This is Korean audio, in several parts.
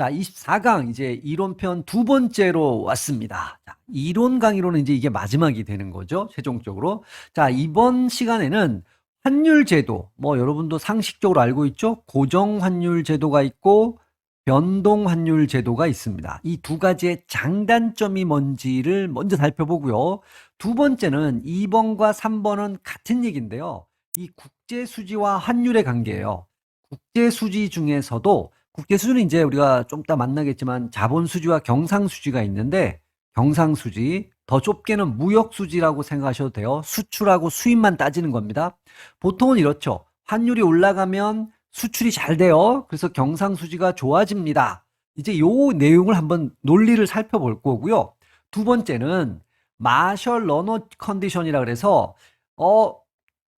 자, 24강 이제 이론편 두 번째로 왔습니다. 자, 이론 강의로는 이제 이게 마지막이 되는 거죠. 최종적으로. 자, 이번 시간에는 환율 제도, 뭐 여러분도 상식적으로 알고 있죠? 고정 환율 제도가 있고 변동 환율 제도가 있습니다. 이 두 가지의 장단점이 뭔지를 먼저 살펴보고요. 두 번째는 2번과 3번은 같은 얘기인데요. 이 국제 수지와 환율의 관계예요. 국제 수지 중에서도 국제 수지는 이제 우리가 좀 이따 만나겠지만 자본 수지와 경상 수지가 있는데 경상 수지, 더 좁게는 무역 수지라고 생각하셔도 돼요. 수출하고 수입만 따지는 겁니다. 보통은 이렇죠. 환율이 올라가면 수출이 잘 돼요. 그래서 경상 수지가 좋아집니다. 이제 요 내용을 한번 논리를 살펴볼 거고요. 두 번째는 마셜 러너 컨디션이라 그래서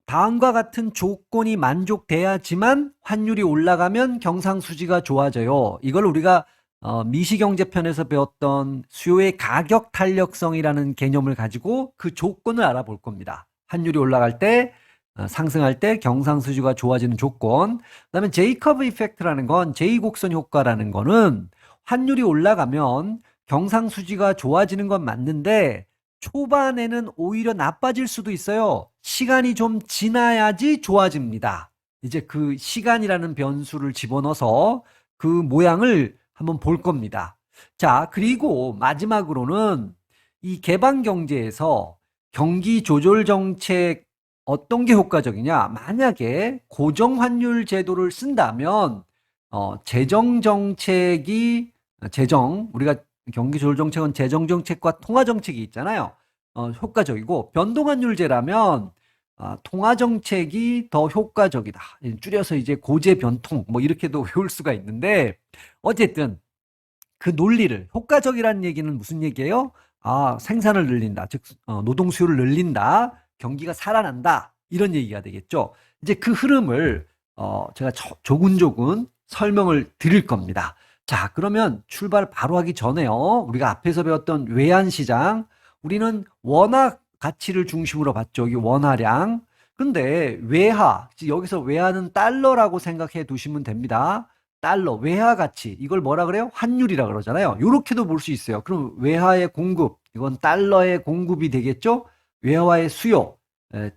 다음과 같은 조건이 만족돼야지만 환율이 올라가면 경상수지가 좋아져요. 이걸 우리가 미시경제편에서 배웠던 수요의 가격 탄력성이라는 개념을 가지고 그 조건을 알아볼 겁니다. 환율이 올라갈 때, 상승할 때 경상수지가 좋아지는 조건. 그다음에 제이커브 이펙트라는 건 제2곡선 효과라는 거는 환율이 올라가면 경상수지가 좋아지는 건 맞는데 초반에는 오히려 나빠질 수도 있어요. 시간이 좀 지나야지 좋아집니다. 이제 그 시간이라는 변수를 집어넣어서 그 모양을 한번 볼 겁니다. 자, 그리고 마지막으로는 이 개방 경제에서 경기 조절 정책 어떤 게 효과적이냐? 만약에 고정 환율 제도를 쓴다면 재정 정책이 우리가 경기 조절 정책은 재정 정책과 통화 정책이 있잖아요. 효과적이고 변동환율제라면 통화 정책이 더 효과적이다. 줄여서 이제 고재 변통 뭐 이렇게도 외울 수가 있는데 어쨌든 그 논리를 효과적이라는 얘기는 무슨 얘기예요? 생산을 늘린다. 즉 노동 수요를 늘린다. 경기가 살아난다. 이런 얘기가 되겠죠. 이제 그 흐름을 제가 조근조근 설명을 드릴 겁니다. 자, 그러면 출발 바로 하기 전에요. 우리가 앞에서 배웠던 외환시장, 우리는 원화 가치를 중심으로 봤죠. 여기 원화량. 근데 외화, 여기서 외화는 달러라고 생각해 두시면 됩니다. 달러, 외화 가치. 이걸 뭐라 그래요? 환율이라 그러잖아요. 이렇게도 볼 수 있어요. 그럼 외화의 공급, 이건 달러의 공급이 되겠죠? 외화의 수요,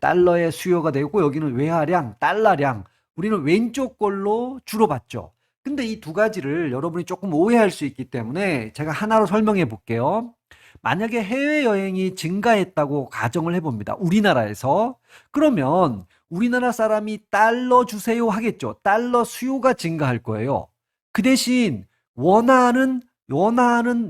달러의 수요가 되고 여기는 외화량, 달러량. 우리는 왼쪽 걸로 주로 봤죠. 근데 이 두 가지를 여러분이 조금 오해할 수 있기 때문에 제가 하나로 설명해 볼게요. 만약에 해외여행이 증가했다고 가정을 해봅니다. 우리나라에서. 그러면 우리나라 사람이 달러 주세요 하겠죠. 달러 수요가 증가할 거예요. 그 대신 원화는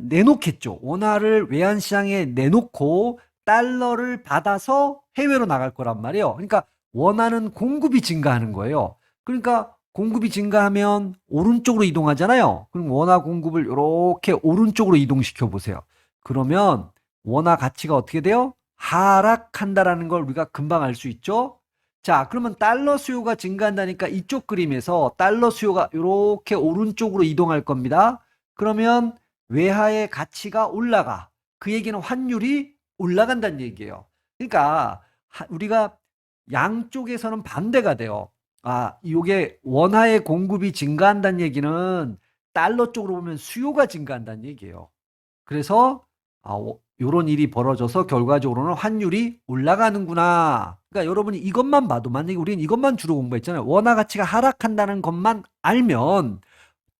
내놓겠죠. 원화를 외환시장에 내놓고 달러를 받아서 해외로 나갈 거란 말이에요. 그러니까 원화는 공급이 증가하는 거예요. 그러니까 공급이 증가하면 오른쪽으로 이동하잖아요. 그럼 원화 공급을 이렇게 오른쪽으로 이동시켜 보세요. 그러면 원화 가치가 어떻게 돼요? 하락한다라는 걸 우리가 금방 알 수 있죠? 자, 그러면 달러 수요가 증가한다니까 이쪽 그림에서 달러 수요가 이렇게 오른쪽으로 이동할 겁니다. 그러면 외화의 가치가 올라가. 그 얘기는 환율이 올라간다는 얘기예요. 그러니까 우리가 양쪽에서는 반대가 돼요. 이게 원화의 공급이 증가한다는 얘기는 달러 쪽으로 보면 수요가 증가한다는 얘기예요. 그래서 요런 일이 벌어져서 결과적으로는 환율이 올라가는구나. 그러니까 여러분이 이것만 봐도 만약에 우리는 이것만 주로 공부했잖아요. 원화 가치가 하락한다는 것만 알면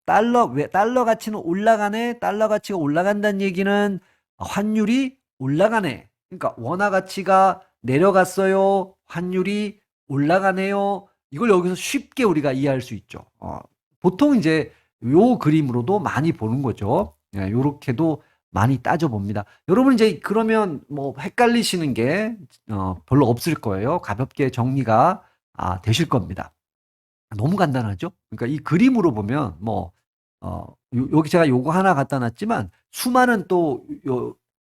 달러 가치는 올라가네. 달러 가치가 올라간다는 얘기는 환율이 올라가네. 그러니까 원화 가치가 내려갔어요. 환율이 올라가네요. 이걸 여기서 쉽게 우리가 이해할 수 있죠. 보통 이제 요 그림으로도 많이 보는 거죠. 요렇게도 많이 따져봅니다. 여러분 이제 그러면 뭐 헷갈리시는 게 별로 없을 거예요. 가볍게 정리가 되실 겁니다. 너무 간단하죠? 그러니까 이 그림으로 보면 여기 제가 요거 하나 갖다 놨지만 수많은 또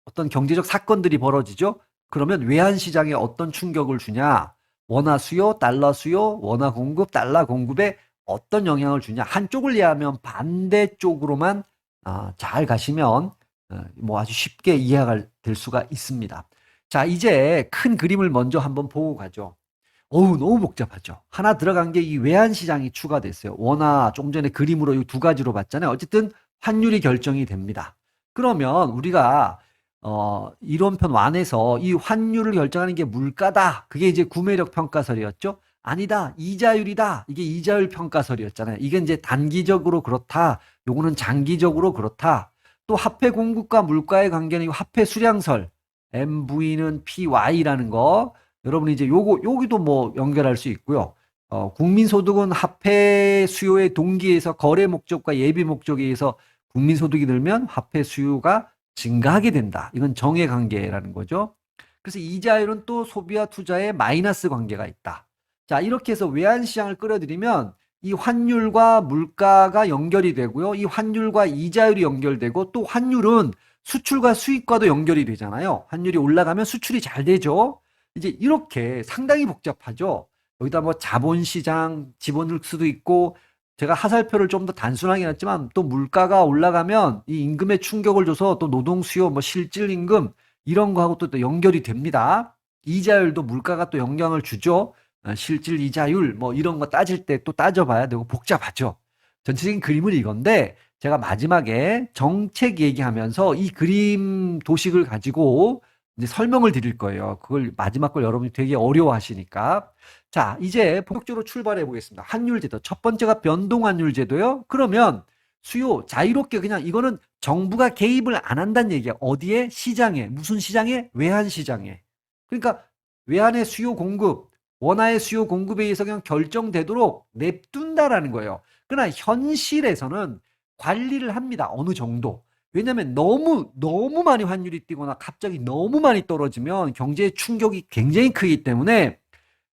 어떤 경제적 사건들이 벌어지죠? 그러면 외환시장에 어떤 충격을 주냐? 원화 수요, 달러 수요, 원화 공급, 달러 공급에 어떤 영향을 주냐? 한쪽을 이해하면 반대쪽으로만 잘 가시면 뭐 아주 쉽게 이해가 될 수가 있습니다. 자, 이제 큰 그림을 먼저 한번 보고 가죠. 너무 복잡하죠. 하나 들어간 게 이 외환시장이 추가됐어요. 원화 조금 전에 그림으로 이 두 가지로 봤잖아요. 어쨌든 환율이 결정이 됩니다. 그러면 우리가 이론편 1에서 이 환율을 결정하는 게 물가다. 그게 이제 구매력 평가설이었죠. 아니다. 이자율이다. 이게 이자율 평가설이었잖아요. 이게 이제 단기적으로 그렇다. 요거는 장기적으로 그렇다. 또 화폐 공급과 물가의 관계는 화폐 수량설. MV는 PY라는 거. 여러분이 이제 여기도 뭐 연결할 수 있고요. 국민소득은 화폐 수요의 동기에서 거래 목적과 예비 목적에 의해서 국민소득이 늘면 화폐 수요가 증가하게 된다. 이건 정의 관계라는 거죠. 그래서 이자율은 또 소비와 투자에 마이너스 관계가 있다. 자, 이렇게 해서 외환시장을 끌어들이면 이 환율과 물가가 연결이 되고요. 이 환율과 이자율이 연결되고 또 환율은 수출과 수입과도 연결이 되잖아요. 환율이 올라가면 수출이 잘 되죠. 이제 이렇게 상당히 복잡하죠. 여기다 뭐 자본시장 집어넣을 수도 있고 제가 하살표를 좀 더 단순하게 놨지만 또 물가가 올라가면 이 임금에 충격을 줘서 또 노동 수요 뭐 실질 임금 이런 거하고 또 연결이 됩니다. 이자율도 물가가 또 영향을 주죠. 실질 이자율 뭐 이런 거 따질 때 또 따져봐야 되고 복잡하죠. 전체적인 그림은 이건데 제가 마지막에 정책 얘기하면서 이 그림 도식을 가지고 이제 설명을 드릴 거예요. 그걸 마지막 걸 여러분이 되게 어려워하시니까. 자, 이제 본격적으로 출발해 보겠습니다. 환율제도. 첫 번째가 변동환율제도요. 그러면 수요 자유롭게 그냥 이거는 정부가 개입을 안 한다는 얘기야. 어디에? 시장에. 무슨 시장에? 외환시장에. 그러니까 외환의 수요 공급, 원화의 수요 공급에 의해서 그냥 결정되도록 냅둔다라는 거예요. 그러나 현실에서는 관리를 합니다. 어느 정도. 왜냐하면 너무 많이 환율이 뛰거나 갑자기 너무 많이 떨어지면 경제의 충격이 굉장히 크기 때문에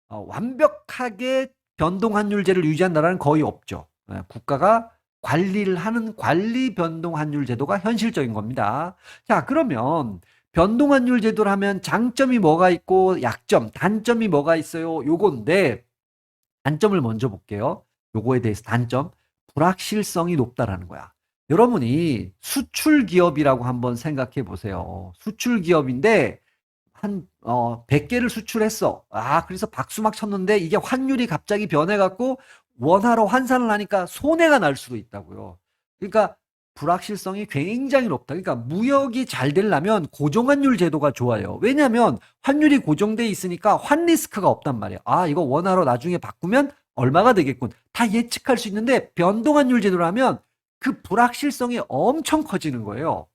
완벽하게 변동 환율제를 유지한 나라는 거의 없죠. 국가가 관리를 하는 관리 변동 환율 제도가 현실적인 겁니다. 자, 그러면 변동 환율 제도를 하면 장점이 뭐가 있고 약점, 단점이 뭐가 있어요? 요건데 단점을 먼저 볼게요. 요거에 대해서 단점. 불확실성이 높다라는 거야. 여러분이 수출 기업이라고 한번 생각해 보세요. 수출 기업인데 한 100개를 수출했어. 아, 그래서 박수 막 쳤는데 이게 환율이 갑자기 변해 갖고 원화로 환산을 하니까 손해가 날 수도 있다고요. 그러니까 불확실성이 굉장히 높다. 그러니까 무역이 잘 되려면 고정환율 제도가 좋아요. 왜냐하면 환율이 고정돼 있으니까 환 리스크가 없단 말이에요. 아, 이거 원화로 나중에 바꾸면 얼마가 되겠군. 다 예측할 수 있는데 변동환율 제도를 하면 그 불확실성이 엄청 커지는 거예요.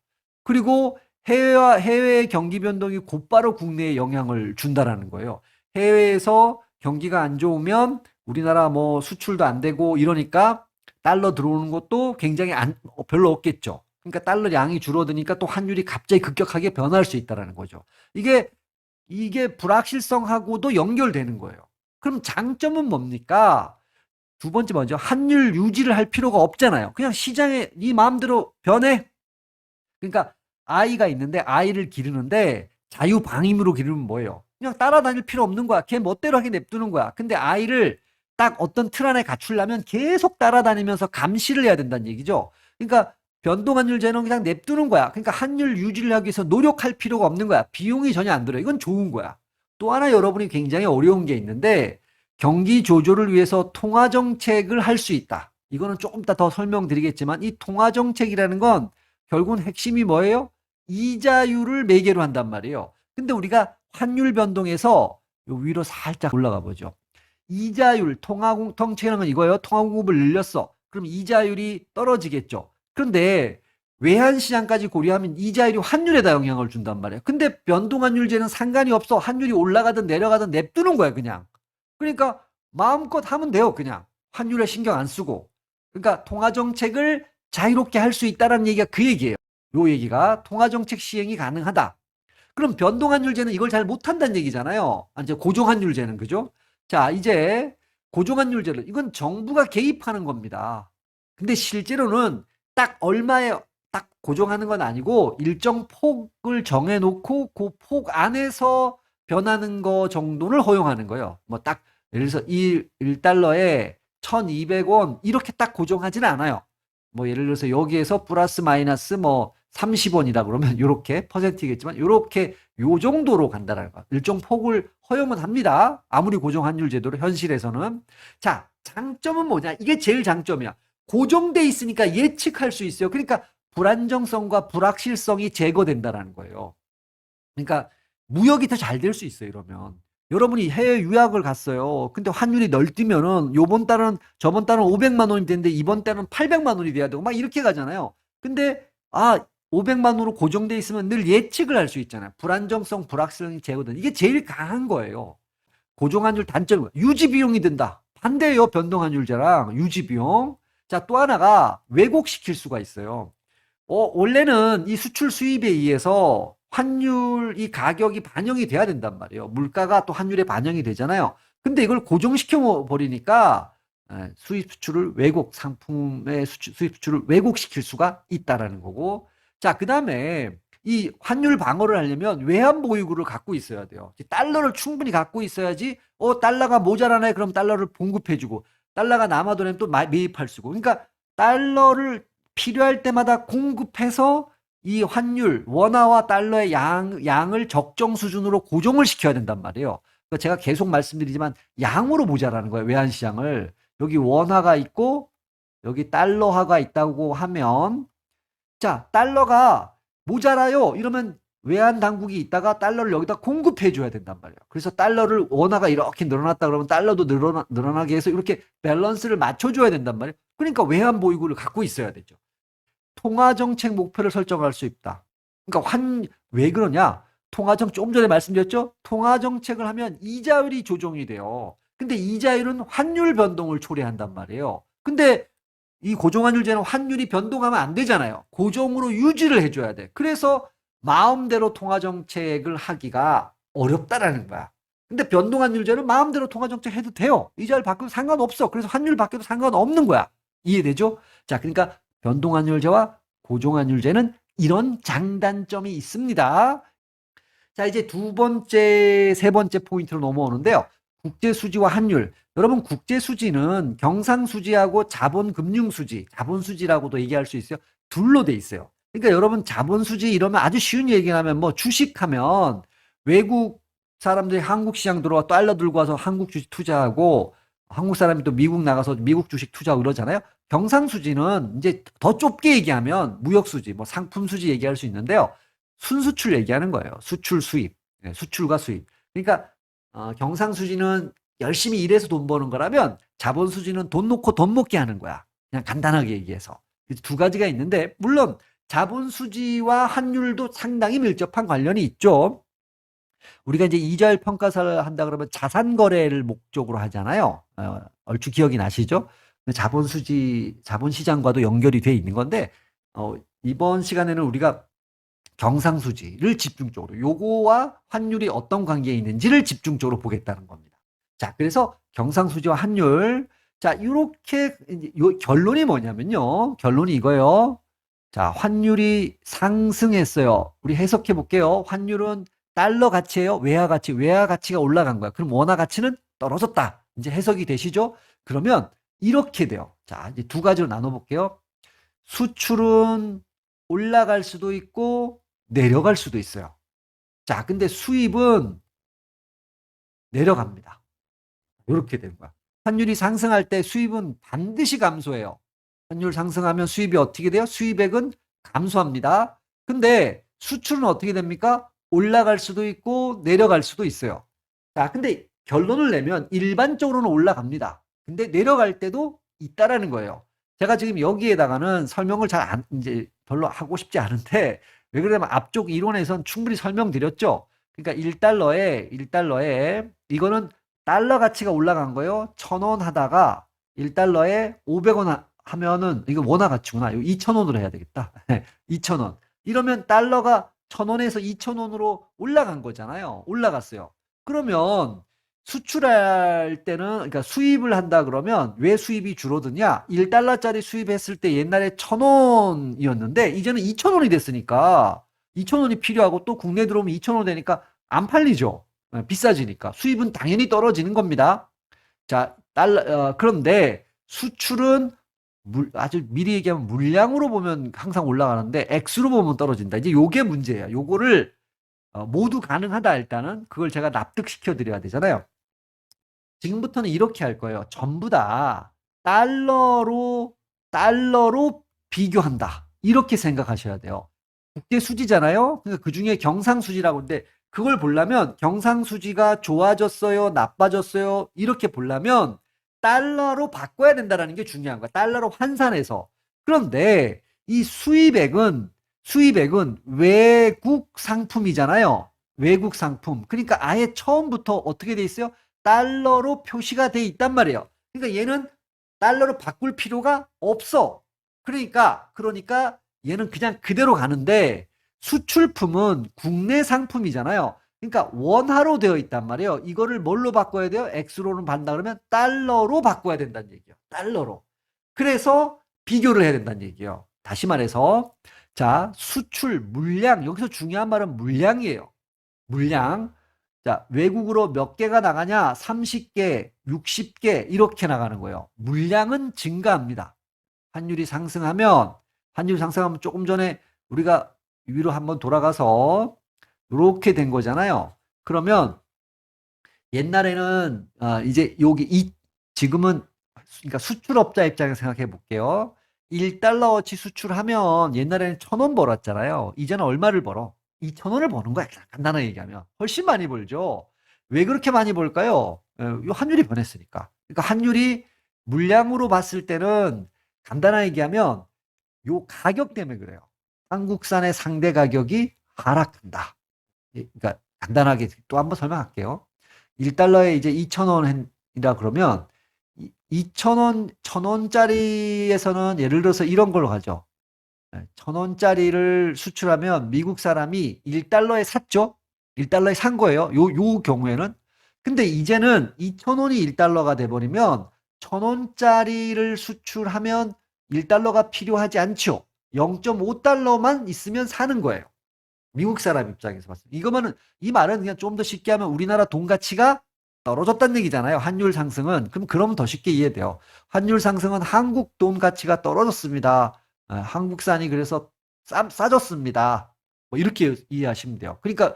그리고 해외의 경기 변동이 곧바로 국내에 영향을 준다라는 거예요. 해외에서 경기가 안 좋으면 우리나라 뭐 수출도 안 되고 이러니까 달러 들어오는 것도 굉장히 별로 없겠죠. 그러니까 달러 양이 줄어드니까 또 환율이 갑자기 급격하게 변할 수 있다라는 거죠. 이게 불확실성하고도 연결되는 거예요. 그럼 장점은 뭡니까? 두 번째 먼저 환율 유지를 할 필요가 없잖아요. 그냥 시장에 네 마음대로 변해. 그러니까 아이가 있는데 아이를 기르는데 자유방임으로 기르면 뭐예요? 그냥 따라다닐 필요 없는 거야. 걔 멋대로 하게 냅두는 거야. 근데 아이를 딱 어떤 틀 안에 갖추려면 계속 따라다니면서 감시를 해야 된다는 얘기죠. 그러니까 변동환율제는 그냥 냅두는 거야. 그러니까 환율 유지를 하기 위해서 노력할 필요가 없는 거야. 비용이 전혀 안 들어요. 이건 좋은 거야. 또 하나 여러분이 굉장히 어려운 게 있는데 경기 조절을 위해서 통화정책을 할 수 있다. 이거는 조금 이따 더 설명드리겠지만 이 통화정책이라는 건 결국은 핵심이 뭐예요? 이자율을 매개로 한단 말이에요. 근데 우리가 환율 변동에서 요 위로 살짝 올라가 보죠. 이자율, 통화정책이라는 건 이거예요. 통화공급을 늘렸어. 그럼 이자율이 떨어지겠죠. 그런데 외환시장까지 고려하면 이자율이 환율에다 영향을 준단 말이에요. 근데 변동환율제는 상관이 없어. 환율이 올라가든 내려가든 냅두는 거야, 그냥. 그러니까 마음껏 하면 돼요, 그냥. 환율에 신경 안 쓰고. 그러니까 통화정책을 자유롭게 할 수 있다는 얘기가 그 얘기예요. 요 얘기가 통화정책 시행이 가능하다. 그럼 변동환율제는 이걸 잘 못한다는 얘기잖아요. 이제 고정환율제는, 그죠? 자, 이제 고정환율제를 이건 정부가 개입하는 겁니다. 근데 실제로는 딱 얼마에 딱 고정하는 건 아니고 일정 폭을 정해놓고 그 폭 안에서 변하는 거 정도를 허용하는 거예요. 뭐 딱 예를 들어서 1달러에 1200원 이렇게 딱 고정하지는 않아요. 뭐 예를 들어서 여기에서 플러스 마이너스 뭐 30원이다 그러면 이렇게 퍼센트겠지만 이렇게 요 정도로 간다라는 거. 일정 폭을 허용은 합니다. 아무리 고정 환율 제도로 현실에서는. 자, 장점은 뭐냐? 이게 제일 장점이야. 고정돼 있으니까 예측할 수 있어요. 그러니까 불안정성과 불확실성이 제거된다라는 거예요. 그러니까 무역이 더 잘 될 수 있어요, 이러면. 여러분이 해외 유학을 갔어요. 근데 환율이 널뛰면은 요번 달은 저번 달은 500만 원이 됐는데 이번 달은 800만 원이 돼야 되고 막 이렇게 가잖아요. 근데 500만 원으로 고정돼 있으면 늘 예측을 할 수 있잖아요. 불안정성, 불확실성이 제거된. 이게 제일 강한 거예요. 고정환율 단점, 유지 비용이 든다. 반대예요, 변동환율제랑 유지 비용. 자, 또 하나가 왜곡시킬 수가 있어요. 원래는 이 수출 수입에 의해서 환율, 이 가격이 반영이 돼야 된단 말이에요. 물가가 또 환율에 반영이 되잖아요. 근데 이걸 고정시켜 버리니까 수입 수출을 왜곡, 상품의 수입 수출을 왜곡시킬 수가 있다라는 거고. 자, 그 다음에 이 환율 방어를 하려면 외환 보유고를 갖고 있어야 돼요. 달러를 충분히 갖고 있어야지, 달러가 모자라네. 그럼 달러를 공급해주고, 달러가 남아도면 또 매입할 수 있고. 그러니까 달러를 필요할 때마다 공급해서 이 환율, 원화와 달러의 양을 적정 수준으로 고정을 시켜야 된단 말이에요. 그러니까 제가 계속 말씀드리지만 양으로 모자라는 거예요. 외환시장을. 여기 원화가 있고 여기 달러화가 있다고 하면, 자, 달러가 모자라요. 이러면 외환 당국이 있다가 달러를 여기다 공급해 줘야 된단 말이에요. 그래서 달러를 원화가 이렇게 늘어났다 그러면 달러도 늘어나게 해서 이렇게 밸런스를 맞춰줘야 된단 말이에요. 그러니까 외환 보유고를 갖고 있어야 되죠. 통화정책 목표를 설정할 수 있다. 그러니까 왜 그러냐? 조금 전에 말씀드렸죠? 통화정책을 하면 이자율이 조정이 돼요. 근데 이자율은 환율 변동을 초래한단 말이에요. 근데 이 고정환율제는 환율이 변동하면 안 되잖아요. 고정으로 유지를 해줘야 돼. 그래서 마음대로 통화정책을 하기가 어렵다라는 거야. 근데 변동환율제는 마음대로 통화정책 해도 돼요. 이자를 바뀌어도 상관없어. 그래서 환율 바뀌어도 상관없는 거야. 이해되죠? 자, 그러니까 변동환율제와 고정환율제는 이런 장단점이 있습니다. 자, 이제 두 번째, 세 번째 포인트로 넘어오는데요. 국제수지와 환율. 여러분, 국제수지는 경상수지하고 자본금융수지, 자본수지라고도 얘기할 수 있어요. 둘로 돼 있어요. 그러니까 여러분, 자본수지 이러면 아주 쉬운 얘기하면 뭐 주식하면 외국 사람들이 한국 시장 들어와 달러 들고 와서 한국 주식 투자하고, 한국 사람이 또 미국 나가서 미국 주식 투자하고 그러잖아요. 경상수지는 이제 더 좁게 얘기하면 무역수지, 뭐 상품수지 얘기할 수 있는데요. 순수출 얘기하는 거예요. 수출, 수입. 수출과 수입. 그러니까 경상수지는 열심히 일해서 돈 버는 거라면 자본수지는 돈 놓고 돈 먹게 하는 거야. 그냥 간단하게 얘기해서. 두 가지가 있는데, 물론 자본수지와 환율도 상당히 밀접한 관련이 있죠. 우리가 이제 이자율 평가사를 한다 그러면 자산 거래를 목적으로 하잖아요. 얼추 기억이 나시죠? 자본시장과도 연결이 돼 있는 건데, 이번 시간에는 우리가 경상수지를 집중적으로, 요거와 환율이 어떤 관계에 있는지를 집중적으로 보겠다는 겁니다. 자, 그래서 경상수지와 환율. 자, 이렇게 결론이 뭐냐면요. 결론이 이거예요. 자, 환율이 상승했어요. 우리 해석해 볼게요. 환율은 달러 가치예요. 외화 가치. 외화 가치가 올라간 거야. 그럼 원화 가치는 떨어졌다. 이제 해석이 되시죠? 그러면 이렇게 돼요. 자, 이제 두 가지로 나눠 볼게요. 수출은 올라갈 수도 있고 내려갈 수도 있어요. 자, 근데 수입은 내려갑니다. 이렇게 되는 거야. 환율이 상승할 때 수입은 반드시 감소해요. 환율 상승하면 수입이 어떻게 돼요? 수입액은 감소합니다. 근데 수출은 어떻게 됩니까? 올라갈 수도 있고 내려갈 수도 있어요. 자, 근데 결론을 내면 일반적으로는 올라갑니다. 근데 내려갈 때도 있다라는 거예요. 제가 지금 여기에다가는 설명을 이제 별로 하고 싶지 않은데, 왜 그러냐면 앞쪽 이론에선 충분히 설명드렸죠. 그러니까 1달러에 이거는 달러 가치가 올라간 거예요. 1,000원 하다가 1달러에 500원 하면은, 이거 원화 가치구나. 이거 2,000원으로 해야 되겠다. 2,000원. 이러면 달러가 1,000원에서 2,000원으로 올라간 거잖아요. 올라갔어요. 그러면 수출할 때는, 그러니까 수입을 한다 그러면 왜 수입이 줄어드냐? 1달러짜리 수입했을 때 옛날에 1,000원이었는데 이제는 2,000원이 됐으니까 2,000원이 필요하고, 또 국내 들어오면 2,000원 되니까 안 팔리죠. 비싸지니까. 수입은 당연히 떨어지는 겁니다. 자, 그런데 수출은 아주 미리 얘기하면 물량으로 보면 항상 올라가는데 액수로 보면 떨어진다. 이제 요게 문제예요. 요거를 모두 가능하다. 일단은 그걸 제가 납득시켜 드려야 되잖아요. 지금부터는 이렇게 할 거예요. 전부 다 달러로 달러로 비교한다. 이렇게 생각하셔야 돼요. 국제 수지잖아요. 그러니까 그 중에 경상수지라고 하는데 그걸 보려면 경상수지가 좋아졌어요, 나빠졌어요 이렇게 보려면 달러로 바꿔야 된다는 게 중요한 거야. 달러로 환산해서. 그런데 이 수입액은 외국 상품이잖아요. 외국 상품. 그러니까 아예 처음부터 어떻게 돼 있어요? 달러로 표시가 돼 있단 말이에요. 그러니까 얘는 달러로 바꿀 필요가 없어. 그러니까 얘는 그냥 그대로 가는데 수출품은 국내 상품이잖아요. 그러니까 원화로 되어 있단 말이에요. 이거를 뭘로 바꿔야 돼요? X로는 받는다 그러면 달러로 바꿔야 된다는 얘기예요. 달러로. 그래서 비교를 해야 된다는 얘기예요. 다시 말해서 자, 수출 물량 여기서 중요한 말은 물량이에요. 물량. 자, 외국으로 몇 개가 나가냐? 30개, 60개 이렇게 나가는 거예요. 물량은 증가합니다. 환율이 상승하면 조금 전에 우리가 위로 한번 돌아가서 이렇게 된 거잖아요. 그러면 옛날에는 이제 지금은 그러니까 수출업자 입장에서 생각해 볼게요. 1달러어치 수출하면 옛날에는 1,000원 벌었잖아요. 이제는 얼마를 벌어? 2,000원을 버는 거야. 간단하게 얘기하면. 훨씬 많이 벌죠. 왜 그렇게 많이 벌까요? 이 환율이 변했으니까. 그러니까 환율이 물량으로 봤을 때는 간단하게 얘기하면 요 가격 때문에 그래요. 한국산의 상대 가격이 하락한다. 그러니까 간단하게 또 한번 설명할게요. 1달러에 이제 2,000원이라 그러면 2,000원, 1,000원짜리에서는 예를 들어서 이런 걸로 가죠. 1,000원짜리를 수출하면 미국 사람이 1달러에 샀죠? 1달러에 산 거예요. 요 경우에는. 근데 이제는 2,000원이 1달러가 돼버리면 1,000원짜리를 수출하면 1달러가 필요하지 않죠. 0.5달러만 있으면 사는 거예요. 미국 사람 입장에서 봤을 때. 이 말은 그냥 좀 더 쉽게 하면 우리나라 돈 가치가 떨어졌다는 얘기잖아요. 환율 상승은. 그러면 더 쉽게 이해돼요. 환율 상승은 한국 돈 가치가 떨어졌습니다. 한국산이 그래서 싸졌습니다. 뭐 이렇게 이해하시면 돼요. 그러니까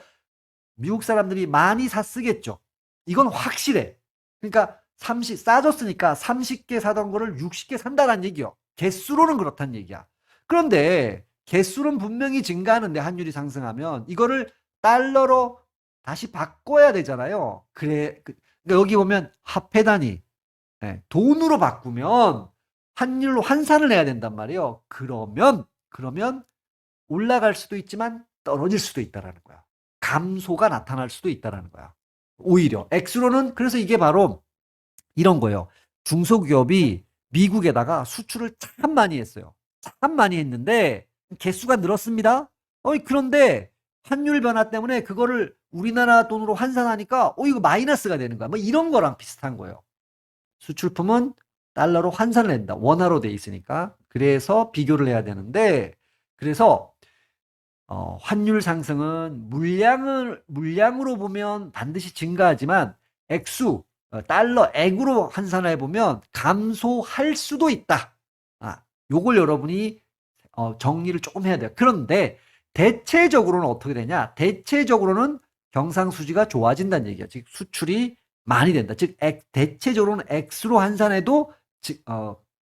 미국 사람들이 많이 샀쓰겠죠. 이건 확실해. 그러니까 싸졌으니까 30개 사던 거를 60개 산다는 얘기요. 개수로는 그렇다는 얘기야. 그런데 개수는 분명히 증가하는데 환율이 상승하면 이거를 달러로 다시 바꿔야 되잖아요. 그러니까 여기 보면 화폐 단위 돈으로 바꾸면 환율로 환산을 해야 된단 말이에요. 그러면 올라갈 수도 있지만 떨어질 수도 있다라는 거야. 감소가 나타날 수도 있다라는 거야. 오히려 X로는 그래서 이게 바로 이런 거예요. 중소기업이 미국에다가 수출을 참 많이 했어요. 참 많이 했는데 개수가 늘었습니다. 그런데 환율 변화 때문에 그거를 우리나라 돈으로 환산하니까 이거 마이너스가 되는 거야. 뭐 이런 거랑 비슷한 거예요. 수출품은 달러로 환산을 한다. 원화로 돼 있으니까. 그래서 비교를 해야 되는데 그래서 환율 상승은 물량으로 보면 반드시 증가하지만 달러액으로 환산해 보면 감소할 수도 있다. 요걸 여러분이 정리를 조금 해야 돼요. 그런데 대체적으로는 어떻게 되냐? 대체적으로는 경상수지가 좋아진다는 얘기야. 즉 수출이 많이 된다. 즉 대체적으로는 X로 환산해도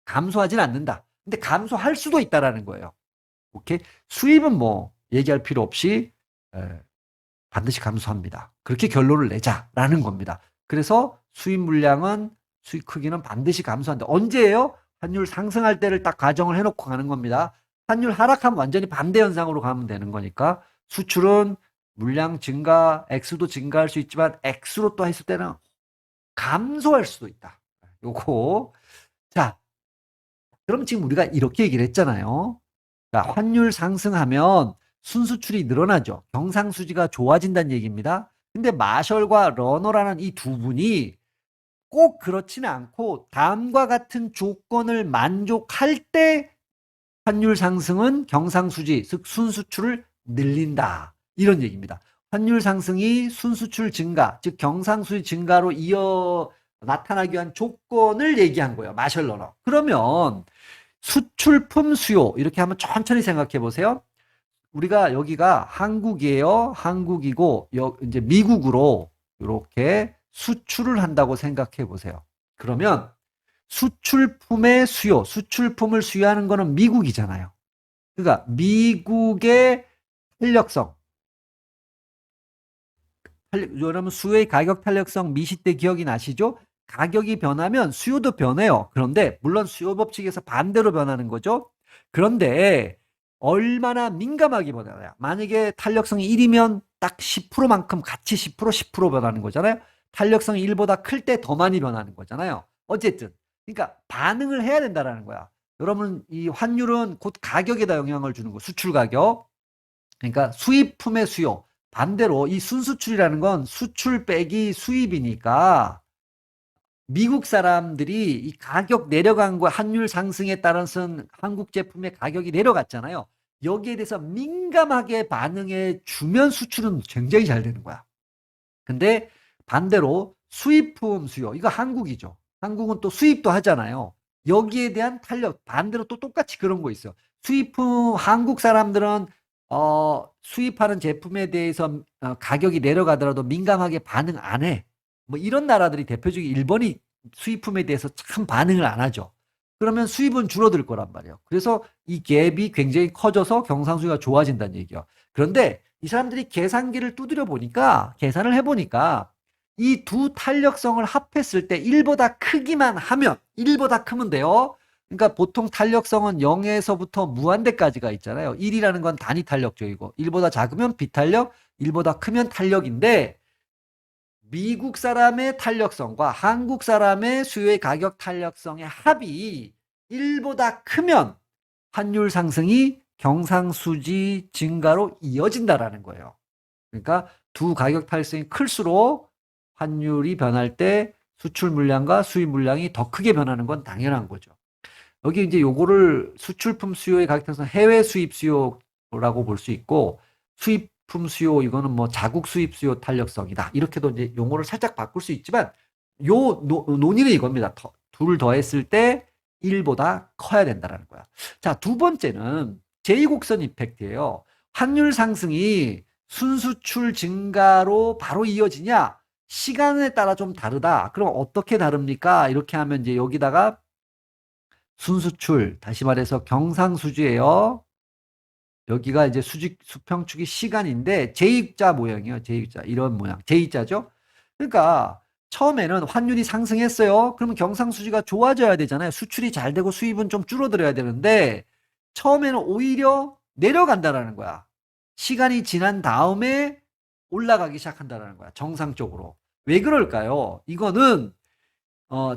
감소하진 않는다. 근데 감소할 수도 있다라는 거예요. 오케이? 수입은 뭐 얘기할 필요 없이 반드시 감소합니다. 그렇게 결론을 내자라는 겁니다. 그래서 수입 물량은 수입 크기는 반드시 감소한다. 언제예요? 환율 상승할 때를 딱 가정을 해놓고 가는 겁니다. 환율 하락하면 완전히 반대 현상으로 가면 되는 거니까 수출은 물량 증가, 액수도 증가할 수 있지만 액수로 또 했을 때는 감소할 수도 있다. 요거. 자, 그럼 지금 우리가 이렇게 얘기를 했잖아요. 자, 환율 상승하면 순수출이 늘어나죠. 경상수지가 좋아진다는 얘기입니다. 근데 마셜과 러너라는 이 두 분이 꼭 그렇지는 않고 다음과 같은 조건을 만족할 때 환율 상승은 경상수지, 즉 순수출을 늘린다. 이런 얘기입니다. 환율 상승이 순수출 증가, 즉 경상수지 증가로 나타나기 위한 조건을 얘기한 거예요. 마셜 러너. 그러면 수출품 수요 이렇게 한번 천천히 생각해 보세요. 우리가 여기가 한국이에요. 한국이고 이제 미국으로 이렇게 수출을 한다고 생각해 보세요. 그러면 수출품의 수요, 수출품을 수요하는 거는 미국이잖아요. 그러니까 미국의 탄력성, 여러분 수요의 가격 탄력성 미시 때 기억이 나시죠? 가격이 변하면 수요도 변해요. 그런데 물론 수요 법칙에서 반대로 변하는 거죠. 그런데 얼마나 민감하게 변하냐. 만약에 탄력성이 1이면 딱 10%만큼 같이 10% 변하는 거잖아요. 탄력성이 1보다 클 때 더 많이 변하는 거잖아요. 어쨌든 그러니까 반응을 해야 된다라는 거야. 여러분 이 환율은 곧 가격에다 영향을 주는 거. 수출 가격. 그러니까 수입품의 수요. 반대로 이 순수출이라는 건 수출 빼기 수입이니까 미국 사람들이 이 가격 내려간 거 환율 상승에 따라서는 한국 제품의 가격이 내려갔잖아요. 여기에 대해서 민감하게 반응해 주면 수출은 굉장히 잘 되는 거야. 근데 반대로 수입품 수요, 이거 한국이죠. 한국은 또 수입도 하잖아요. 여기에 대한 탄력, 반대로 또 똑같이 그런 거 있어요. 수입품, 한국 사람들은 수입하는 제품에 대해서 가격이 내려가더라도 민감하게 반응 안 해. 뭐 이런 나라들이 대표적인 일본이 수입품에 대해서 참 반응을 안 하죠. 그러면 수입은 줄어들 거란 말이에요. 그래서 이 갭이 굉장히 커져서 경상수지가 좋아진다는 얘기예요. 그런데 이 사람들이 계산기를 두드려 보니까, 계산을 해보니까 이 두 탄력성을 합했을 때 1보다 크기만 하면, 1보다 크면 돼요. 그러니까 보통 탄력성은 0에서부터 무한대까지가 있잖아요. 1이라는 건 단위 탄력적이고 1보다 작으면 비탄력, 1보다 크면 탄력인데 미국 사람의 탄력성과 한국 사람의 수요의 가격 탄력성의 합이 1보다 크면 환율 상승이 경상수지 증가로 이어진다라는 거예요. 그러니까 두 가격 탄력성이 클수록 환율이 변할 때 수출 물량과 수입 물량이 더 크게 변하는 건 당연한 거죠. 여기 이제 요거를 수출품 수요의 가격 탄력성 해외 수입 수요라고 볼 수 있고 수입품 수요 이거는 뭐 자국 수입 수요 탄력성이다. 이렇게도 이제 용어를 살짝 바꿀 수 있지만 요 논의는 이겁니다. 둘을 더했을 때 1보다 커야 된다라는 거야. 자, 두 번째는 제2곡선 이펙트예요. 환율 상승이 순수출 증가로 바로 이어지냐? 시간에 따라 좀 다르다. 그럼 어떻게 다릅니까? 이렇게 하면 이제 여기다가 순수출, 다시 말해서 경상수지예요. 여기가 이제 수평축이 시간인데 제2자 모양이에요. 제2자 이런 모양. 제2자죠. 그러니까 처음에는 환율이 상승했어요. 그러면 경상수지가 좋아져야 되잖아요. 수출이 잘 되고 수입은 좀 줄어들어야 되는데 처음에는 오히려 내려간다라는 거야. 시간이 지난 다음에 올라가기 시작한다라는 거야. 정상적으로. 왜 그럴까요? 이거는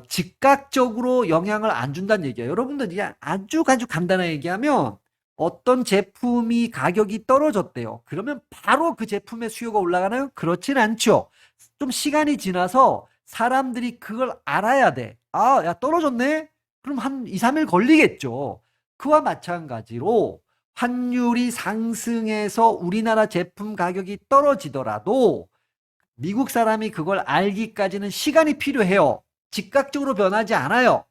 즉각적으로 영향을 안 준다는 얘기예요. 여러분들 그냥 아주 간단하게 얘기하면 어떤 제품이 가격이 떨어졌대요. 그러면 바로 그 제품의 수요가 올라가나요? 그렇진 않죠. 좀 시간이 지나서 사람들이 그걸 알아야 돼. 아, 야, 떨어졌네? 그럼 한 2, 3일 걸리겠죠. 그와 마찬가지로 환율이 상승해서 우리나라 제품 가격이 떨어지더라도 미국 사람이 그걸 알기까지는 시간이 필요해요. 즉각적으로 변하지 않아요.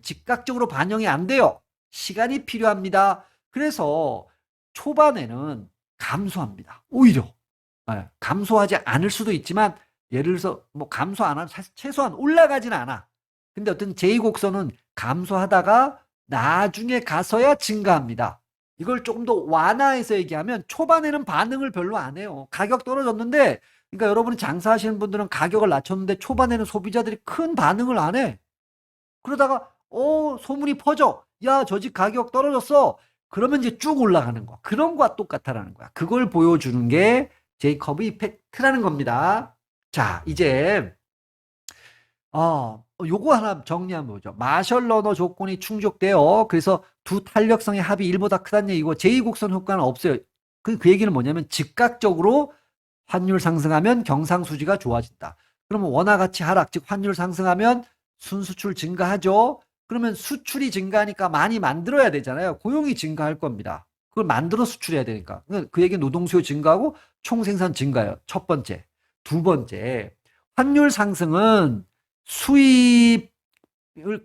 즉각적으로 반영이 안 돼요. 시간이 필요합니다. 그래서 초반에는 감소합니다. 오히려. 감소하지 않을 수도 있지만 예를 들어서 뭐 감소 안 하면 최소한 올라가지는 않아. 근데 어떤 제2곡선은 감소하다가 나중에 가서야 증가합니다. 이걸 조금 더 완화해서 얘기하면 초반에는 반응을 별로 안 해요. 가격 떨어졌는데 그러니까 여러분이 장사하시는 분들은 가격을 낮췄는데 초반에는 소비자들이 큰 반응을 안 해. 그러다가 소문이 퍼져. 야, 저 집 가격 떨어졌어. 그러면 이제 쭉 올라가는 거. 그런 거와 똑같다라는 거야. 그걸 보여주는 게 제이커브 이펙트라는 겁니다. 자, 이제 요거 하나 정리하면 보죠. 마셜 러너 조건이 충족돼요. 그래서 두 탄력성의 합이 1보다 크다는 얘기고 제2곡선 효과는 없어요. 그 얘기는 뭐냐면 즉각적으로 환율 상승하면 경상수지가 좋아진다. 그러면 원화 가치 하락, 즉 환율 상승하면 순수출 증가하죠. 그러면 수출이 증가하니까 많이 만들어야 되잖아요. 고용이 증가할 겁니다. 그걸 만들어 수출해야 되니까. 그 얘기는 노동수요 증가하고 총생산 증가예요. 첫 번째. 두 번째, 환율 상승은 수입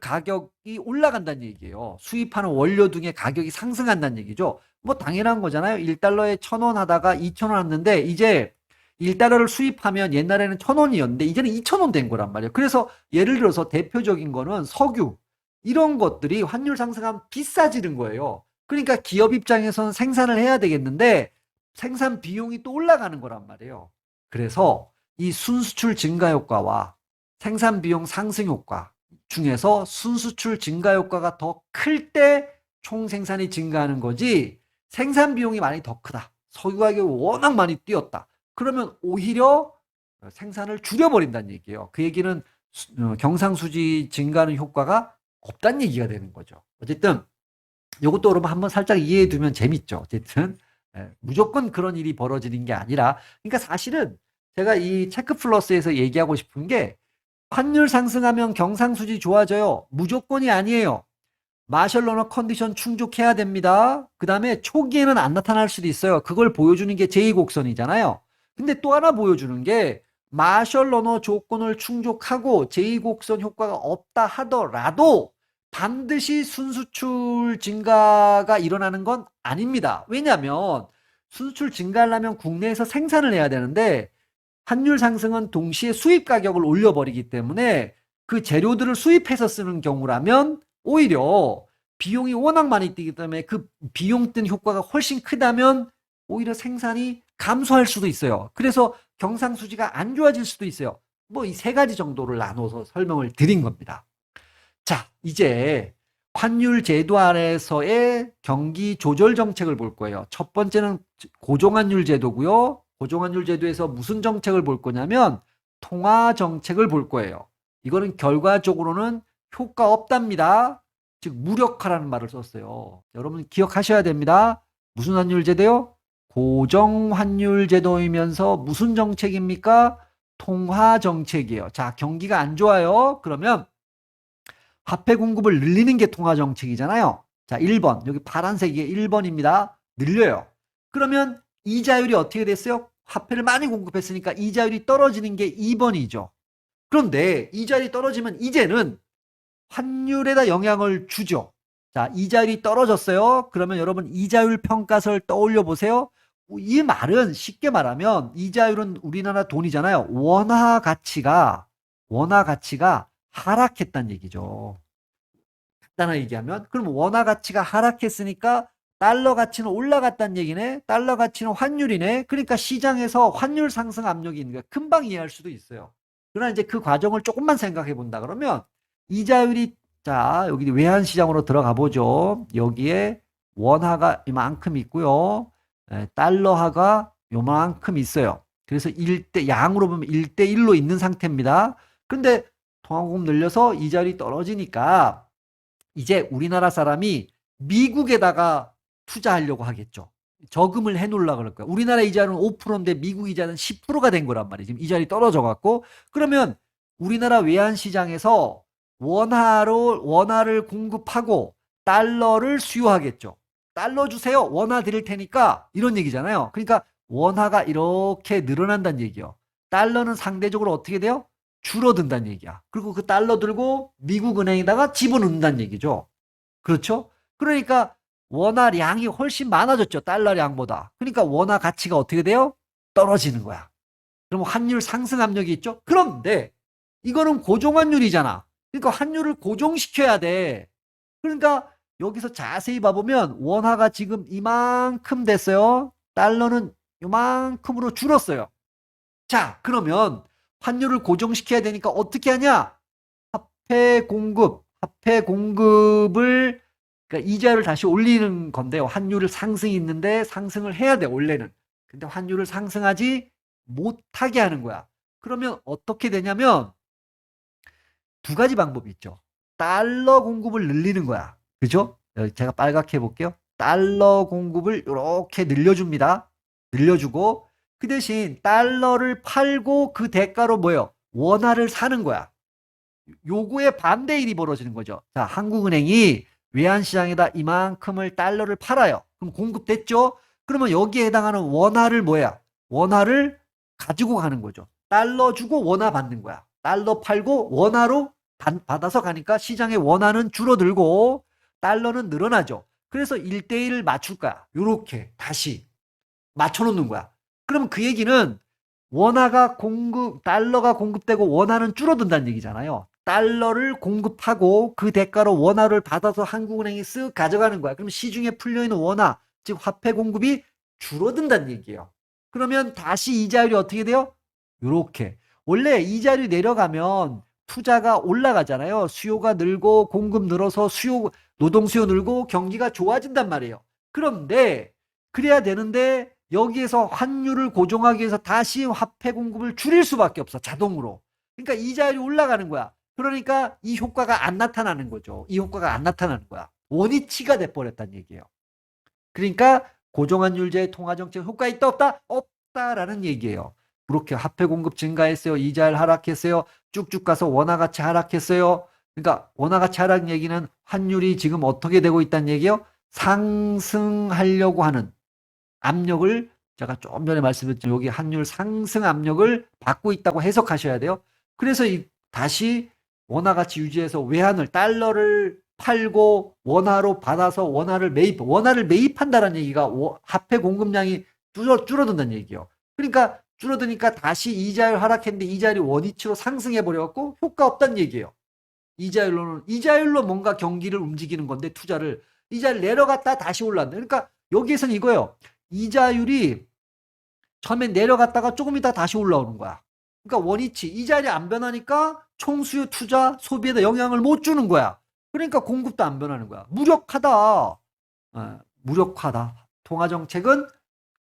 가격이 올라간다는 얘기예요. 수입하는 원료 등의 가격이 상승한다는 얘기죠. 뭐 당연한 거잖아요. 1달러에 1,000원 하다가 2,000원 왔는데 이제 1달러를 수입하면 옛날에는 1,000원이었는데 이제는 2,000원 된 거란 말이에요. 그래서 예를 들어서 대표적인 거는 석유. 이런 것들이 환율 상승하면 비싸지는 거예요. 그러니까 기업 입장에서는 생산을 해야 되겠는데 생산 비용이 또 올라가는 거란 말이에요. 그래서 이 순수출 증가 효과와 생산 비용 상승 효과 중에서 순수출 증가 효과가 더 클 때 총 생산이 증가하는 거지, 생산 비용이 많이 더 크다, 석유 가격이 워낙 많이 뛰었다, 그러면 오히려 생산을 줄여버린다는 얘기예요. 그 얘기는 경상수지 증가하는 효과가 없다는 얘기가 되는 거죠. 어쨌든 이것도 여러분 한번 살짝 이해해 두면 재밌죠. 어쨌든 무조건 그런 일이 벌어지는 게 아니라, 그러니까 사실은 제가 이 체크 플러스에서 얘기하고 싶은 게, 환율 상승하면 경상수지 좋아져요, 무조건이 아니에요. 마셜 러너 컨디션 충족해야 됩니다. 그 다음에 초기에는 안 나타날 수도 있어요. 그걸 보여주는 게 제2곡선이잖아요. 근데 또 하나 보여주는 게, 마셜 러너 조건을 충족하고 제2곡선 효과가 없다 하더라도 반드시 순수출 증가가 일어나는 건 아닙니다. 왜냐하면 순수출 증가하려면 국내에서 생산을 해야 되는데, 환율 상승은 동시에 수입 가격을 올려버리기 때문에 그 재료들을 수입해서 쓰는 경우라면 오히려 비용이 워낙 많이 뛰기 때문에 그 비용 뜬 효과가 훨씬 크다면 오히려 생산이 감소할 수도 있어요. 그래서 경상수지가 안 좋아질 수도 있어요. 뭐 이 세 가지 정도를 나눠서 설명을 드린 겁니다. 자, 이제 환율 제도 아래에서의 경기 조절 정책을 볼 거예요. 첫 번째는 고정환율 제도고요. 고정환율 제도에서 무슨 정책을 볼 거냐면 통화 정책을 볼 거예요. 이거는 결과적으로는 효과 없답니다. 즉 무력화라는 말을 썼어요. 여러분 기억하셔야 됩니다. 무슨 환율 제도요? 고정환율 제도이면서 무슨 정책입니까? 통화 정책이에요. 자, 경기가 안 좋아요. 그러면 화폐 공급을 늘리는 게 통화 정책이잖아요. 자, 1번. 여기 파란색이 1번입니다. 늘려요. 그러면 이자율이 어떻게 됐어요? 화폐를 많이 공급했으니까 이자율이 떨어지는 게 2번이죠. 그런데 이자율이 떨어지면 이제는 환율에다 영향을 주죠. 자, 이자율이 떨어졌어요. 그러면 여러분 이자율 평가서를 떠올려 보세요. 이 말은 쉽게 말하면 이자율은 우리나라 돈이잖아요. 원화 가치가 하락했다는 얘기죠. 간단하게 얘기하면, 그럼 원화 가치가 하락했으니까 달러 가치는 올라갔다는 얘기네. 달러 가치는 환율이네. 그러니까 시장에서 환율 상승 압력이 있는 거야. 금방 이해할 수도 있어요. 그러나 이제 그 과정을 조금만 생각해 본다 그러면, 이자율이, 자, 여기 외환 시장으로 들어가 보죠. 여기에 원화가 이만큼 있고요. 달러화가 요만큼 있어요. 그래서 양으로 보면 1대1로 있는 상태입니다. 근데 통화공급 늘려서 이자율이 떨어지니까 이제 우리나라 사람이 미국에다가 투자하려고 하겠죠. 저금을 해놓으려고 그럴 거야. 우리나라 이자는 5%인데 미국 이자는 10%가 된 거란 말이에요. 지금 이자율이 떨어져 갖고. 그러면 우리나라 외환 시장에서 원화를 공급하고 달러를 수요하겠죠. 달러 주세요. 원화 드릴 테니까, 이런 얘기잖아요. 그러니까 원화가 이렇게 늘어난다는 얘기예요. 달러는 상대적으로 어떻게 돼요? 줄어든다는 얘기야. 그리고 그 달러 들고 미국 은행에다가 집어넣는다는 얘기죠. 그렇죠? 그러니까 원화량이 훨씬 많아졌죠. 달러량보다. 그러니까 원화 가치가 어떻게 돼요? 떨어지는 거야. 그럼 환율 상승 압력이 있죠. 그런데 이거는 고정환율이잖아. 그러니까 환율을 고정시켜야 돼. 그러니까 여기서 자세히 봐보면 원화가 지금 이만큼 됐어요. 달러는 이만큼으로 줄었어요. 자, 그러면 환율을 고정시켜야 되니까 어떻게 하냐? 화폐 공급을, 그러니까 이자를 다시 올리는 건데요. 환율을 상승이 있는데 상승을 해야 돼, 원래는. 근데 환율을 상승하지 못하게 하는 거야. 그러면 어떻게 되냐면 두 가지 방법이 있죠. 달러 공급을 늘리는 거야. 그죠? 제가 빨갛게 해볼게요. 달러 공급을 이렇게 늘려줍니다. 늘려주고, 그 대신 달러를 팔고 그 대가로 뭐예요? 원화를 사는 거야. 요거에 반대 일이 벌어지는 거죠. 자, 한국은행이 외환시장에다 이만큼을 달러를 팔아요. 그럼 공급됐죠? 그러면 여기에 해당하는 원화를 뭐야? 원화를 가지고 가는 거죠. 달러 주고 원화 받는 거야. 달러 팔고 원화로 받아서 가니까 시장의 원화는 줄어들고 달러는 늘어나죠. 그래서 1대1을 맞출 거야. 요렇게 다시 맞춰놓는 거야. 그러면 그 얘기는 달러가 공급되고 원화는 줄어든다는 얘기잖아요. 달러를 공급하고 그 대가로 원화를 받아서 한국은행이 쓱 가져가는 거야. 그럼 시중에 풀려있는 원화, 즉 화폐 공급이 줄어든다는 얘기예요. 그러면 다시 이자율이 어떻게 돼요? 요렇게. 원래 이자율이 내려가면 투자가 올라가잖아요. 수요가 늘고 공급 늘어서 노동 수요 늘고 경기가 좋아진단 말이에요. 그런데 그래야 되는데 여기에서 환율을 고정하기 위해서 다시 화폐 공급을 줄일 수밖에 없어. 자동으로. 그러니까 이자율이 올라가는 거야. 그러니까 이 효과가 안 나타나는 거죠. 이 효과가 안 나타나는 거야. 원위치가 돼버렸다는 얘기예요. 그러니까 고정환율제 통화정책 효과 있다 없다? 없다라는 얘기예요. 그렇게 화폐 공급 증가했어요. 이자율 하락했어요. 쭉쭉 가서 원화 가치 하락했어요. 그러니까 원화 가치 하락 얘기는 환율이 지금 어떻게 되고 있다는 얘기예요. 상승하려고 하는 압력을 제가 좀 전에 말씀드렸죠. 여기 환율 상승 압력을 받고 있다고 해석하셔야 돼요. 그래서 다시 원화 가치 유지해서 외환을 달러를 팔고 원화로 받아서 원화를 매입한다는 얘기가 화폐 공급량이 줄어든다는 얘기예요. 그러니까 줄어드니까 다시 이자율 하락했는데 이자율이 원위치로 상승해 버려갖고 효과 없다는 얘기예요. 이자율로 뭔가 경기를 움직이는 건데 투자를 이자를 내려갔다 다시 올랐네. 그러니까 여기에서는 이거예요. 이자율이 처음에 내려갔다가 조금 있다 다시 올라오는 거야. 그러니까 원위치 이자율이 안 변하니까 총수요 투자 소비에다 영향을 못 주는 거야. 그러니까 공급도 안 변하는 거야. 무력하다. 무력하다. 통화정책은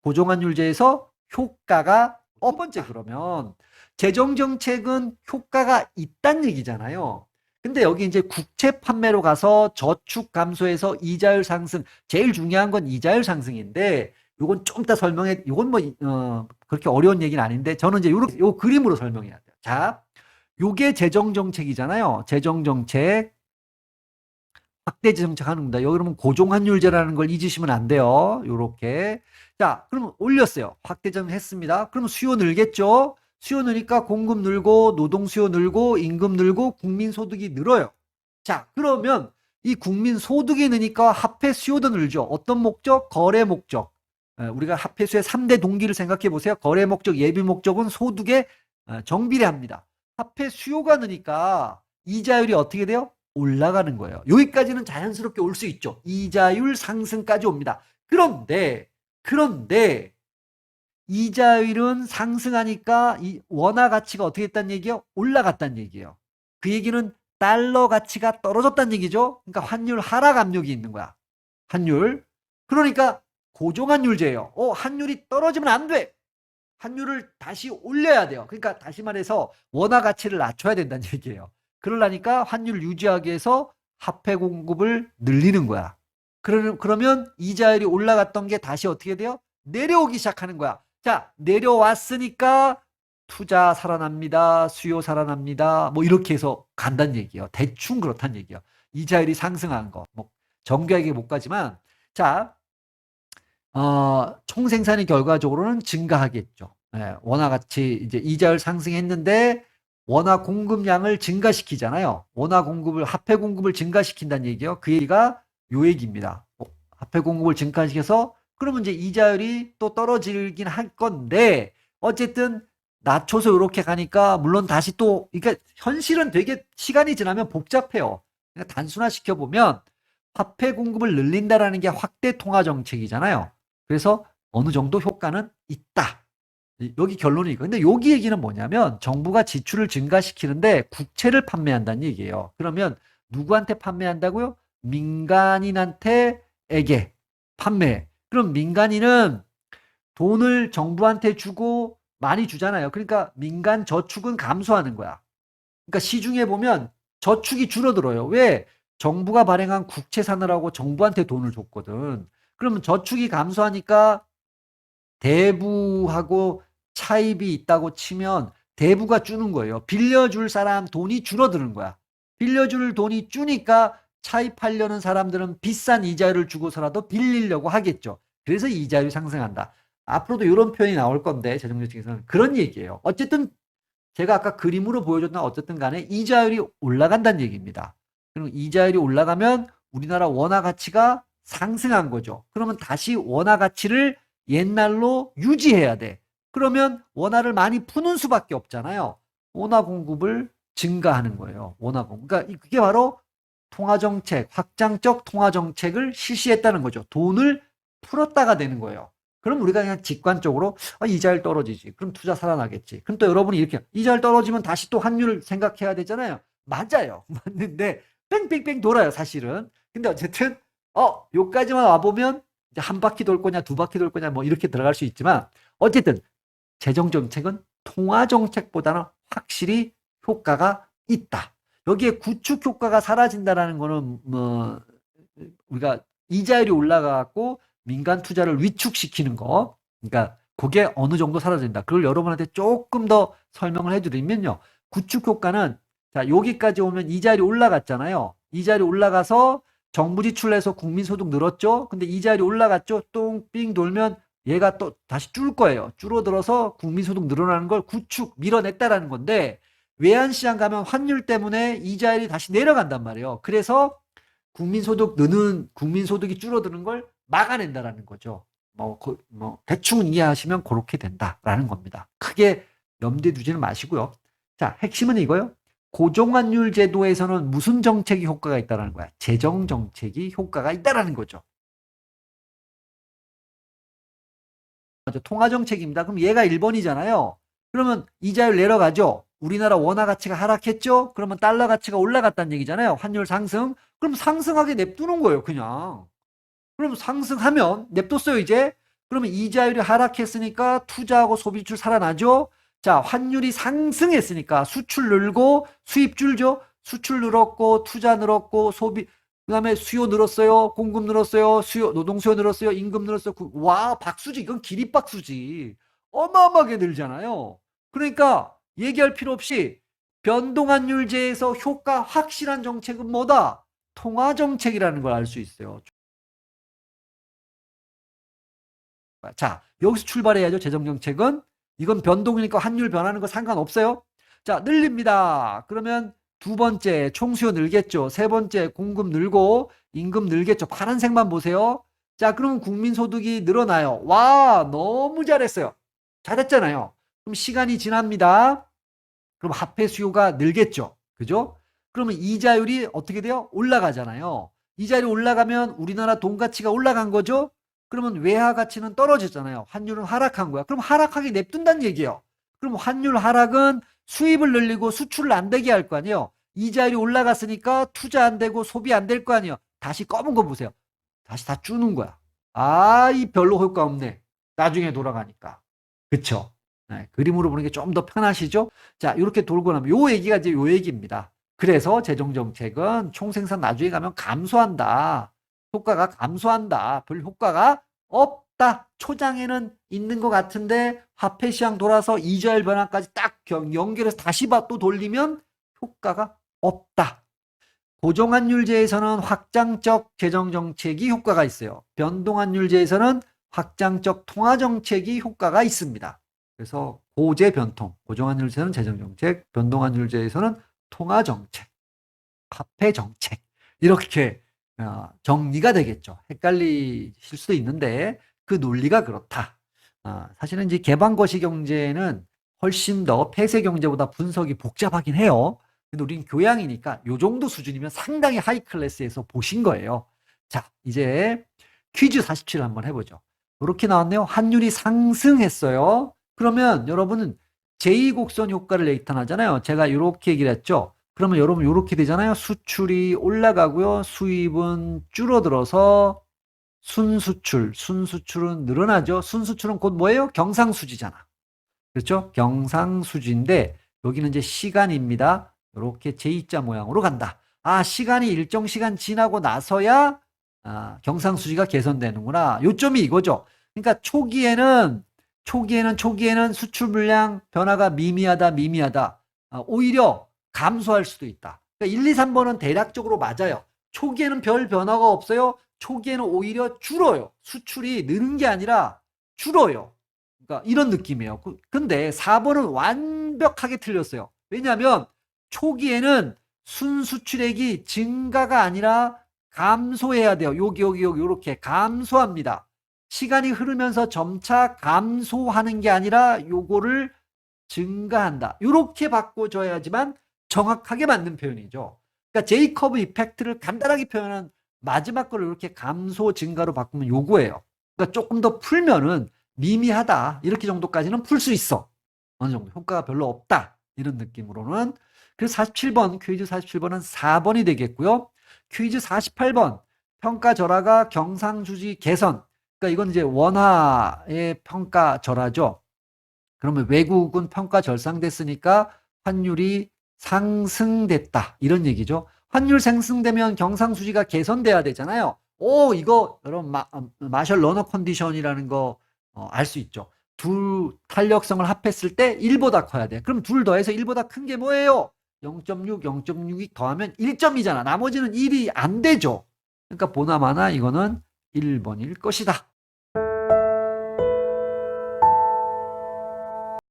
고정환율제에서 효과가 첫 번째 그러면 재정정책은 효과가 있다는 얘기잖아요. 근데 여기 이제 국채 판매로 가서 저축 감소해서 이자율 상승 제일 중요한 건 이자율 상승인데 요건 좀 이따 설명해 요건 그렇게 어려운 얘기는 아닌데 저는 이제 요 그림으로 설명해야 돼요. 자, 요게 재정정책이잖아요. 재정정책 확대 재정책 하는 겁니다. 여기 그러면 고정환율제라는 걸 잊으시면 안 돼요. 요렇게. 자, 그럼 올렸어요. 확대 재정책 했습니다. 그럼 수요 늘겠죠? 수요 늘니까 공급 늘고 노동 수요 늘고 임금 늘고 국민 소득이 늘어요. 자, 그러면 이 국민 소득이 느니까 화폐 수요도 늘죠. 어떤 목적? 거래 목적. 우리가 화폐 수의 3대 동기를 생각해 보세요. 거래 목적, 예비 목적은 소득에 정비례합니다. 화폐 수요가 느니까 이자율이 어떻게 돼요? 올라가는 거예요. 여기까지는 자연스럽게 올 수 있죠. 이자율 상승까지 옵니다. 그런데 이자율은 상승하니까 이 원화 가치가 어떻게 됐다는 얘기예요? 올라갔다는 얘기예요. 그 얘기는 달러 가치가 떨어졌다는 얘기죠. 그러니까 환율 하락 압력이 있는 거야. 환율. 그러니까 고정환율제예요. 환율이 떨어지면 안 돼. 환율을 다시 올려야 돼요. 그러니까 다시 말해서 원화 가치를 낮춰야 된다는 얘기예요. 그러려니까 환율을 유지하기 위해서 화폐 공급을 늘리는 거야. 그러면 이자율이 올라갔던 게 다시 어떻게 돼요? 내려오기 시작하는 거야. 자, 내려왔으니까 투자 살아납니다. 수요 살아납니다. 뭐 이렇게 해서 간다는 얘기예요. 대충 그렇다는 얘기예요. 이자율이 상승한 거. 뭐 정교하게 못 가지만 자, 총생산이 결과적으로는 증가하겠죠. 원화 가치 이제 이자율 상승했는데 원화 공급량을 증가시키잖아요. 원화 공급을 화폐 공급을 증가시킨다는 얘기예요. 그 얘기가 요 얘기입니다. 화폐 공급을 증가시켜서 그러면 이제 이자율이 또 떨어지긴 할 건데 어쨌든 낮춰서 이렇게 가니까 물론 다시 또 그러니까 현실은 되게 시간이 지나면 복잡해요. 그러니까 단순화시켜 보면 화폐 공급을 늘린다라는 게 확대 통화 정책이잖아요. 그래서 어느 정도 효과는 있다. 여기 결론이 이거. 근데 여기 얘기는 뭐냐면 정부가 지출을 증가시키는데 국채를 판매한다는 얘기예요. 그러면 누구한테 판매한다고요? 민간인한테에게 판매. 그럼 민간인은 돈을 정부한테 주고 많이 주잖아요. 그러니까 민간 저축은 감소하는 거야. 그러니까 시중에 보면 저축이 줄어들어요. 왜? 정부가 발행한 국채 사느라고 정부한테 돈을 줬거든. 그러면 저축이 감소하니까 대부하고 차입이 있다고 치면 대부가 주는 거예요. 빌려줄 사람 돈이 줄어드는 거야. 빌려줄 돈이 주니까 차입하려는 사람들은 비싼 이자율을 주고서라도 빌리려고 하겠죠. 그래서 이자율이 상승한다. 앞으로도 이런 표현이 나올 건데 재정정책에서는 그런 얘기예요. 어쨌든 제가 아까 그림으로 보여줬나 어쨌든 간에 이자율이 올라간다는 얘기입니다. 그럼 이자율이 올라가면 우리나라 원화 가치가 상승한 거죠. 그러면 다시 원화 가치를 옛날로 유지해야 돼. 그러면 원화를 많이 푸는 수밖에 없잖아요. 원화 공급을 증가하는 거예요. 원화봉. 그러니까 그게 바로 통화정책, 확장적 통화정책을 실시했다는 거죠. 돈을 풀었다가 되는 거예요. 그럼 우리가 그냥 직관적으로 이자율 떨어지지. 그럼 투자 살아나겠지. 그럼 또 여러분이 이렇게 이자율 떨어지면 다시 또 환율을 생각해야 되잖아요. 맞아요. 맞는데 뺑뺑뺑 돌아요, 사실은. 근데 어쨌든 요까지만 와보면 이제 한 바퀴 돌 거냐, 두 바퀴 돌 거냐, 뭐 이렇게 들어갈 수 있지만 어쨌든 재정정책은 통화정책보다는 확실히 효과가 있다. 여기에 구축 효과가 사라진다라는 거는 뭐 우리가 이자율이 올라가고 민간 투자를 위축시키는 거. 그러니까 그게 어느 정도 사라진다. 그걸 여러분한테 조금 더 설명을 해드리면요. 구축 효과는 자 여기까지 오면 이자율이 올라갔잖아요. 이자율이 올라가서 정부 지출에서 국민소득 늘었죠. 근데 이자율이 올라갔죠. 똥삥 돌면 얘가 또 다시 줄 거예요. 줄어들어서 국민소득 늘어나는 걸 구축 밀어냈다라는 건데 외환시장 가면 환율 때문에 이자율이 다시 내려간단 말이에요. 그래서 국민소득이 줄어드는 걸 막아낸다라는 거죠. 뭐 대충 이해하시면 그렇게 된다라는 겁니다. 크게 염두에 두지는 마시고요. 자, 핵심은 이거요. 고정환율 제도에서는 무슨 정책이 효과가 있다라는 거야? 재정 정책이 효과가 있다라는 거죠. 통화 정책입니다. 그럼 얘가 1번이잖아요. 그러면 이자율 내려가죠. 우리나라 원화 가치가 하락했죠. 그러면 달러 가치가 올라갔다는 얘기잖아요. 환율 상승. 그럼 상승하게 냅두는 거예요, 그냥. 그럼 상승하면 냅뒀어요, 이제. 그러면 이자율이 하락했으니까 투자하고 소비출 살아나죠. 자, 환율이 상승했으니까 수출 늘고 수입 줄죠. 수출 늘었고 투자 늘었고 소비 그다음에 수요 늘었어요. 공급 늘었어요. 노동 수요 늘었어요. 임금 늘었어요. 와, 박수지. 이건 기립박수지. 어마어마하게 늘잖아요. 그러니까 얘기할 필요 없이 변동환율제에서 효과 확실한 정책은 뭐다? 통화정책이라는 걸 알 수 있어요. 자, 여기서 출발해야죠. 재정정책은. 이건 변동이니까 환율 변하는 거 상관없어요. 자, 늘립니다. 그러면 두 번째 총수요 늘겠죠. 세 번째 공급 늘고 임금 늘겠죠. 파란색만 보세요. 자, 그러면 국민소득이 늘어나요. 와, 너무 잘했어요. 잘했잖아요. 그럼 시간이 지납니다. 그럼 화폐 수요가 늘겠죠. 그죠? 그러면 이자율이 어떻게 돼요? 올라가잖아요. 이자율이 올라가면 우리나라 돈 가치가 올라간 거죠. 그러면 외화 가치는 떨어졌잖아요. 환율은 하락한 거야. 그럼 하락하게 냅둔다는 얘기예요. 그럼 환율 하락은 수입을 늘리고 수출을 안 되게 할 거 아니에요. 이자율이 올라갔으니까 투자 안 되고 소비 안 될 거 아니에요. 다시 검은 거 보세요. 다시 다 주는 거야. 이 별로 효과 없네. 나중에 돌아가니까. 그쵸? 네, 그림으로 보는 게 좀 더 편하시죠? 자, 이렇게 돌고 나면 요 얘기가 이제 요 얘기입니다. 그래서 재정정책은 총생산 나중에 가면 감소한다. 효과가 감소한다. 별 효과가 없다. 초장에는 있는 것 같은데 화폐 시장 돌아서 이자율 변화까지 딱 연결해서 다시 또 돌리면 효과가 없다. 고정환율제에서는 확장적 재정정책이 효과가 있어요. 변동환율제에서는 확장적 통화정책이 효과가 있습니다. 그래서 고재 변통, 고정환율제는 재정정책, 변동환율제에서는 통화정책, 화폐정책 이렇게 정리가 되겠죠. 헷갈리실 수도 있는데 그 논리가 그렇다. 사실은 이제 개방거시 경제는 훨씬 더 폐쇄 경제보다 분석이 복잡하긴 해요. 근데 우린 교양이니까 요 정도 수준이면 상당히 하이 클래스에서 보신 거예요. 자, 이제 퀴즈 47 한번 해보죠. 이렇게 나왔네요. 환율이 상승했어요. 그러면 여러분은 제2곡선 효과를 나타나잖아요. 제가 이렇게 얘기를 했죠. 그러면 여러분 이렇게 되잖아요. 수출이 올라가고요. 수입은 줄어들어서 순수출은 늘어나죠. 순수출은 곧 뭐예요? 경상수지잖아. 그렇죠? 경상수지인데 여기는 이제 시간입니다. 이렇게 제2자 모양으로 간다. 시간이 일정 시간 지나고 나서야 경상수지가 개선되는구나. 요점이 이거죠. 그러니까 초기에는 수출 물량 변화가 미미하다. 오히려 감소할 수도 있다. 그러니까 1, 2, 3번은 대략적으로 맞아요. 초기에는 별 변화가 없어요. 초기에는 오히려 줄어요. 수출이 느는 게 아니라 줄어요. 그러니까 이런 느낌이에요. 근데 4번은 완벽하게 틀렸어요. 왜냐하면 초기에는 순수출액이 증가가 아니라 감소해야 돼요. 여기 이렇게 감소합니다. 시간이 흐르면서 점차 감소하는 게 아니라 요거를 증가한다. 이렇게 바꿔줘야지만 정확하게 맞는 표현이죠. 그러니까 제이커브 이펙트를 간단하게 표현한 마지막 거를 이렇게 감소 증가로 바꾸면 요거예요. 그러니까 조금 더 풀면은 미미하다 이렇게 정도까지는 풀 수 있어. 어느 정도 효과가 별로 없다 이런 느낌으로는. 그래서 47번 퀴즈 47번은 4번이 되겠고요. 퀴즈 48번 평가절하가 경상주지 개선. 그러니까 이건 이제 원화의 평가절하죠. 그러면 외국은 평가 절상됐으니까 환율이 상승됐다 이런 얘기죠. 환율 상승되면 경상수지가 개선돼야 되잖아요. 오, 이거 여러분 마셜 러너 컨디션이라는 거 알 수 있죠. 둘 탄력성을 합했을 때 1보다 커야 돼. 그럼 둘 더해서 1보다 큰 게 뭐예요? 0.6, 0.6이 더하면 1점이잖아. 나머지는 1이 안 되죠. 그러니까 보나마나 이거는 1번일 것이다.